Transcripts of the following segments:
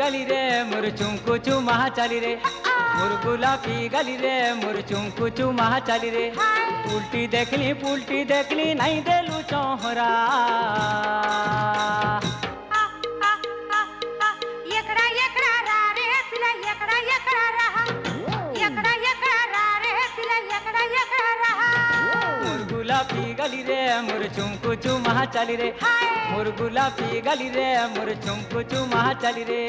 गली रे मोर चुमकुचु महा चाली रे मोर गुलाबी गली रे मोर चुमकुचु महा चाली रे उल्टी देखली नहीं देलू चौहरा एकड़ा एकड़ा रा रे पिला एकड़ा एकड़ा रहा एकड़ा एकड़ा रा रे पिला एकड़ा एकड़ा रहा मोर गुलाबी गली रे मोर चुमकुचु महा चाली रे मोर गुलाबी गली रे मोर चुमकुचु महा चाली रे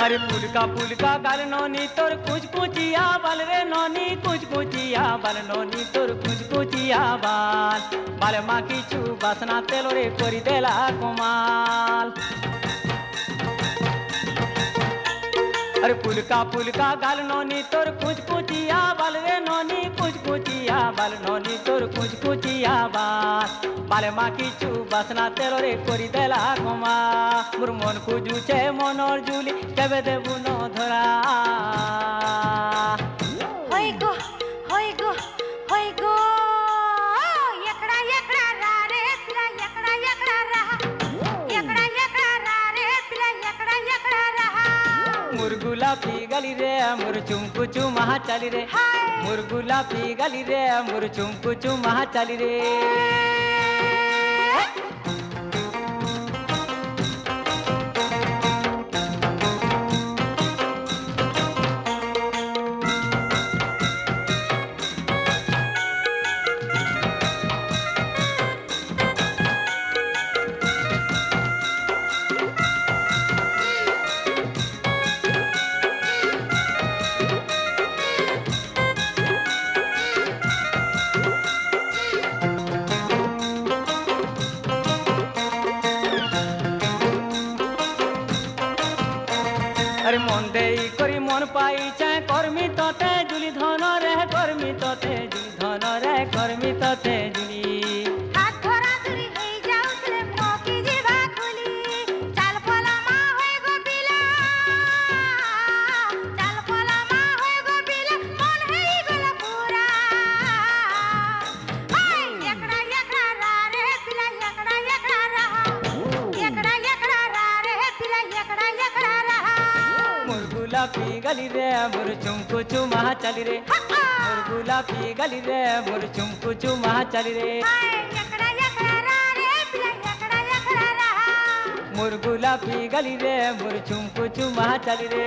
अरे पुलका गाल नोनी तोर कुछ कुचिया बाल रे नोनी कुछ कुचिया बाल नोनी तोर कुछ कुचिया बाल माँ की चू बासना तेलो रे कोरी देला कुमाल अरे पुलका गाल नोनी तोर कुछ कुचिया बाल रे नोनी कुछ कुचिया बाल नोनी तोर कुछ कुचिया बाल माँ की चू बासना तेलो रे कोरी देला कुमा मोर मन खुजू छे मनर जुली केबे देबू न धरा होय गो होय गो होय गो एकड़ा एकड़ा रा रे पिला एकड़ा एकड़ा रहा एकड़ा एकड़ा रा रे पिला एकड़ा एकड़ा रहा मोर गुलाबी गली रे मोर चुमकुचु महा चाली रे मोर गुलाबी गली रे मोर चुमकुचु महा चाली रे अरे मन देई करी मन पाई चाहे कर्मी तते जुली धन रे कर्मी तते जुली धन रे कर्मी तते जुली हाथ धरा धरी हेई जाउतले मोकी जीवा खुली चाल पला मा होय गो बिला चाल पला मा होय गो बिला मन हेई गला पूरा हाय एकड़ा एकड़ा रा रे पिला एकड़ा एकड़ा रहा एकड़ा एकड़ा रा रे पिला एकड़ा एकड़ा रहा मोर गुलाबी गली रे मोर चुमकुचु महा चाली रे मोर गुलाबी गली रे मोर चुमकुचु महा चाली रे एकड़ा एकड़ा रा रे पिला एकड़ा एकड़ा रहा मोर गुलाबी गली रे मोर चुमकुचु महा चाली रे